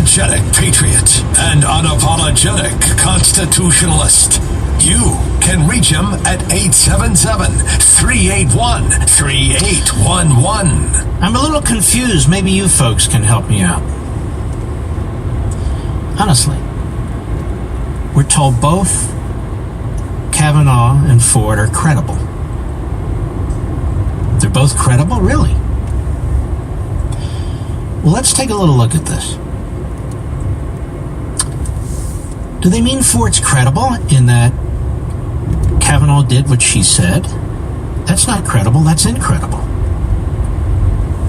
energetic patriot and unapologetic constitutionalist. You can reach him at 877-381-3811. I'm a little confused. Maybe you folks can help me out. Honestly, we're told both Kavanaugh and Ford are credible. They're both credible? Really? Well, let's take a little look at this. Do they mean Ford's credible in that Kavanaugh did what she said? That's not credible, that's incredible.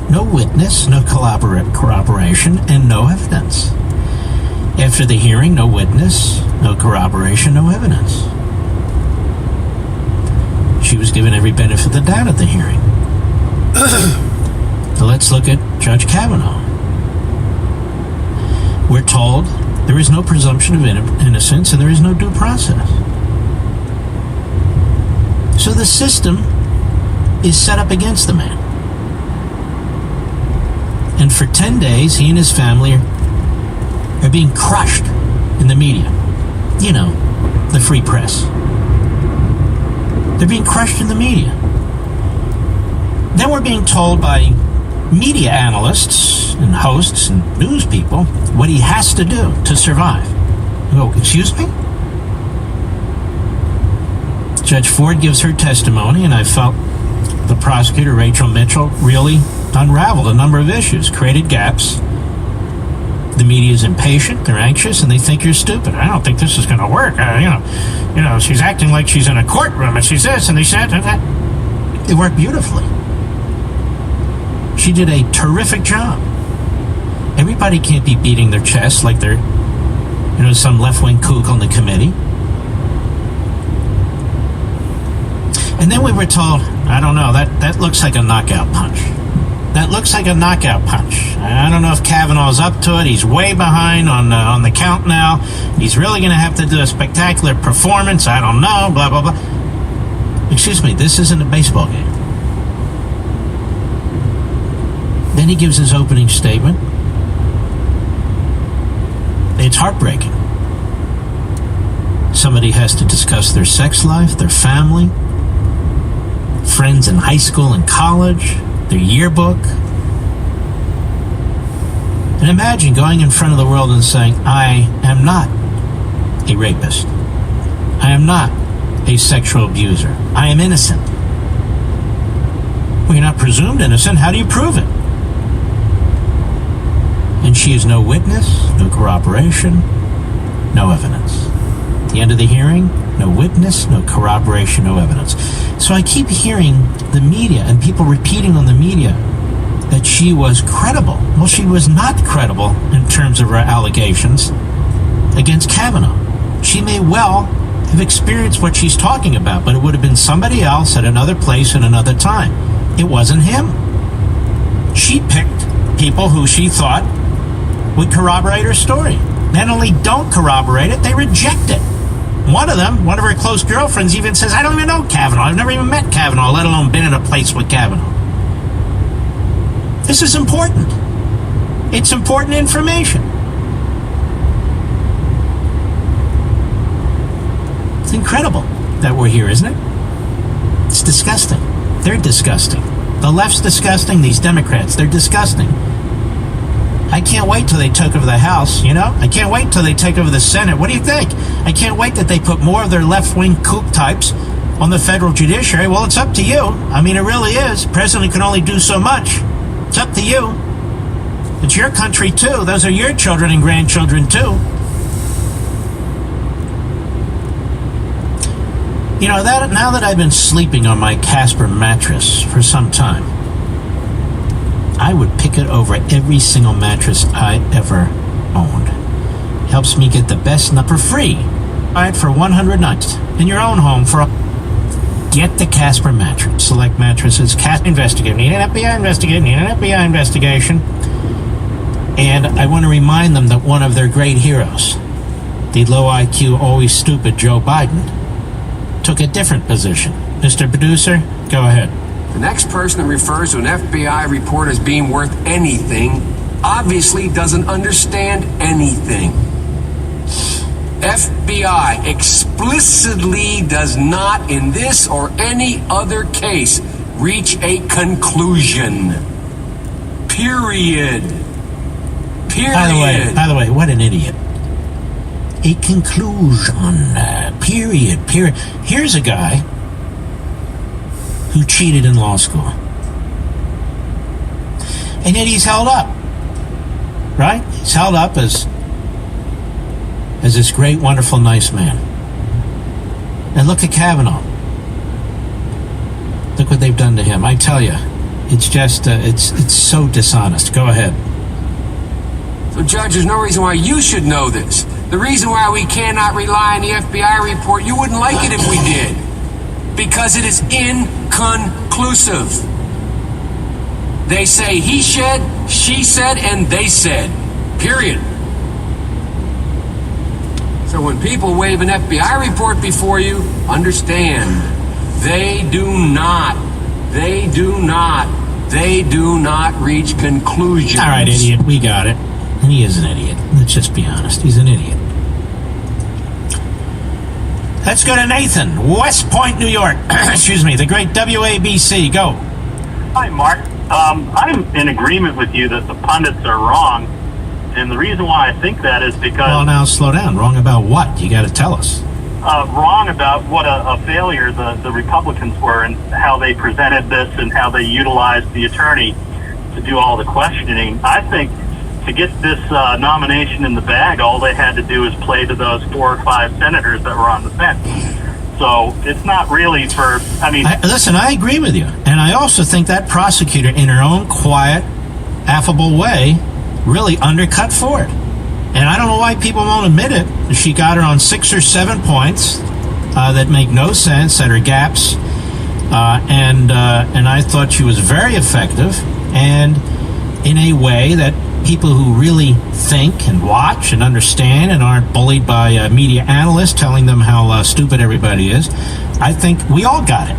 No witness, no corroboration, and no evidence. After the hearing, no witness, no corroboration, no evidence. She was given every benefit of the doubt at the hearing. So let's look at Judge Kavanaugh. We're told there is no presumption of innocence and there is no due process. So the system is set up against the man. And for 10 days, he and his family are being crushed in the media. You know, the free press. They're being crushed in the media. Then we're being told by media analysts and hosts and news people what he has to do to survive. You go, excuse me? Judge Ford gives her testimony, and I felt the prosecutor, Rachel Mitchell, really unraveled a number of issues, created gaps. The media is impatient, they're anxious, and they think you're stupid. I don't think this is going to work. You know, she's acting like she's in a courtroom, and she's this, and they said that. It worked beautifully. She did a terrific job. Everybody can't be beating their chest like they're, some left-wing kook on the committee. And then we were told, I don't know, that looks like a knockout punch. That looks like a knockout punch. I don't know if Kavanaugh's up to it. He's way behind on the count now. He's really going to have to do a spectacular performance. I don't know, blah, blah, blah. Excuse me, this isn't a baseball game. Then he gives his opening statement. It's heartbreaking. Somebody has to discuss their sex life, their family, friends in high school and college, their yearbook. And imagine going in front of the world and saying, I am not a rapist. I am not a sexual abuser. I am innocent. Well, you're not presumed innocent. How do you prove it? And she is no witness, no corroboration, no evidence. At the end of the hearing, no witness, no corroboration, no evidence. So I keep hearing the media and people repeating on the media that she was credible. Well, she was not credible in terms of her allegations against Kavanaugh. She may well have experienced what she's talking about, but it would have been somebody else at another place and another time. It wasn't him. She picked people who she thought would corroborate her story. Not only don't corroborate it, they reject it. One of them, one of her close girlfriends, even says, I don't even know Kavanaugh. I've never even met Kavanaugh, let alone been in a place with Kavanaugh. This is important. It's important information. It's incredible that we're here, isn't it? It's disgusting. They're disgusting. The left's disgusting. These Democrats, they're disgusting. I can't wait till they take over the House, I can't wait till they take over the Senate. What do you think? I can't wait that they put more of their left-wing kook types on the federal judiciary. Well, it's up to you. I mean, it really is. The president can only do so much. It's up to you. It's your country, too. Those are your children and grandchildren, too. Now that I've been sleeping on my Casper mattress for some time, I would pick it over every single mattress I ever owned. Helps me get the best nut for free. Buy it for 100 nights in your own home Get the Casper mattress. Select mattresses. Casper investigate. Need an FBI investigation. Need an FBI investigation. And I want to remind them that one of their great heroes, the low IQ, always stupid Joe Biden, took a different position. Mr. Producer, go ahead. The next person that refers to an FBI report as being worth anything obviously doesn't understand anything. FBI explicitly does not, in this or any other case, reach a conclusion. Period. By the way, what an idiot. A conclusion. Period. Here's a guy who cheated in law school. And yet he's held up. Right? He's held up as this great, wonderful, nice man. And look at Kavanaugh. Look what they've done to him. I tell you, it's just, it's so dishonest. Go ahead. So, Judge, there's no reason why you should know this. The reason why we cannot rely on the FBI report, you wouldn't like it if we did. Because it is inconclusive. They say he said, she said, and they said. Period. So when people wave an FBI report before you, understand, they do not reach conclusions. All right, idiot, we got it. He is an idiot. Let's just be honest. He's an idiot. Let's go to Nathan, West Point, New York. Excuse me, the great WABC. Go. Hi, Mark. I'm in agreement with you that the pundits are wrong. And the reason why I think that is because... Well, now, slow down. Wrong about what? You got to tell us. Wrong about what a failure the Republicans were and how they presented this and how they utilized the attorney to do all the questioning. I think to get this nomination in the bag, all they had to do is play to those 4 or 5 senators that were on the fence. So it's not really for, listen, I agree with you. And I also think that prosecutor, in her own quiet, affable way, really undercut Ford. And I don't know why people won't admit it. She got her on 6 or 7 points that make no sense, that are gaps. And I thought she was very effective, and in a way that people who really think and watch and understand and aren't bullied by media analysts telling them how stupid everybody is. I think we all got it.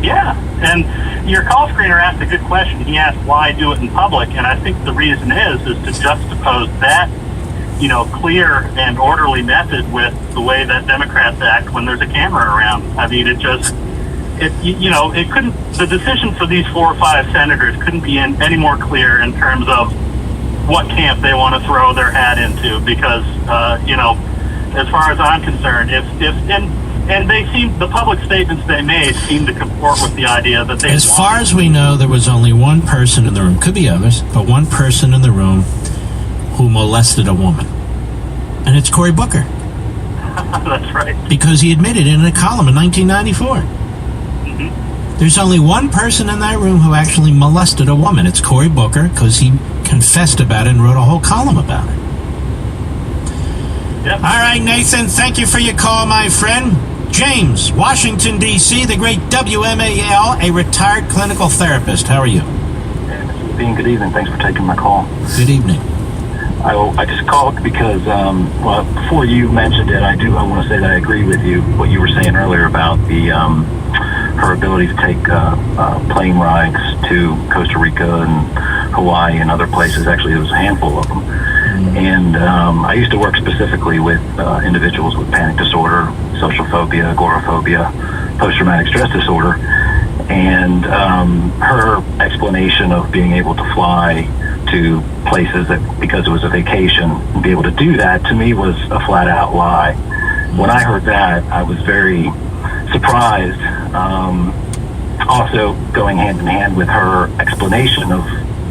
Yeah, and your call screener asked a good question. He asked, why do it in public? And I think the reason is to juxtapose that, clear and orderly method with the way that Democrats act when there's a camera around. I mean, it couldn't, the decision for these 4 or 5 senators couldn't be any more clear in terms of what camp they want to throw their hat into, because, as far as I'm concerned, and they seem, the public statements they made seem to comport with the idea that they... As far as we know, there was only one person in the room, could be others, but one person in the room who molested a woman. And it's Cory Booker. That's right. Because he admitted it in a column in 1994. Mm-hmm. There's only one person in that room who actually molested a woman. It's Cory Booker, because he confessed about it and wrote a whole column about it. Yep. All right, Nathan, thank you for your call, my friend. James, Washington, D.C., the great WMAL, a retired clinical therapist. How are you? Mr. Bean, good evening. Thanks for taking my call. Good evening. I just called because, before you mentioned it, I want to say that I agree with you, what you were saying earlier about her ability to take plane rides to Costa Rica and Hawaii and other places. Actually, there was a handful of them. And I used to work specifically with individuals with panic disorder, social phobia, agoraphobia, post-traumatic stress disorder. And her explanation of being able to fly to places that, because it was a vacation, and be able to do that, to me was a flat-out lie. When I heard that, I was very surprised. Also going hand in hand with her explanation of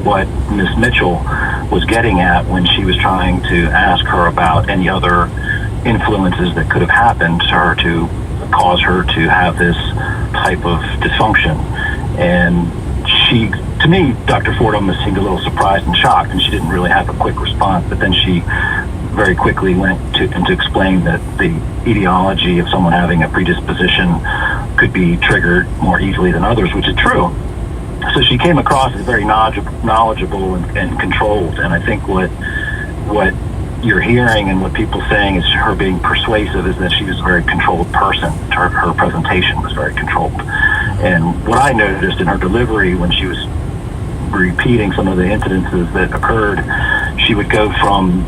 what Ms. Mitchell was getting at when she was trying to ask her about any other influences that could have happened to her to cause her to have this type of dysfunction. And she, to me, Dr. Ford almost seemed a little surprised and shocked, and she didn't really have a quick response, but then she very quickly went to explain that the etiology of someone having a predisposition could be triggered more easily than others, which is true. So she came across as very knowledgeable and controlled, and I think what you're hearing and what people saying is her being persuasive is that she was a very controlled person. Her presentation was very controlled. And what I noticed in her delivery when she was repeating some of the incidences that occurred, she would go from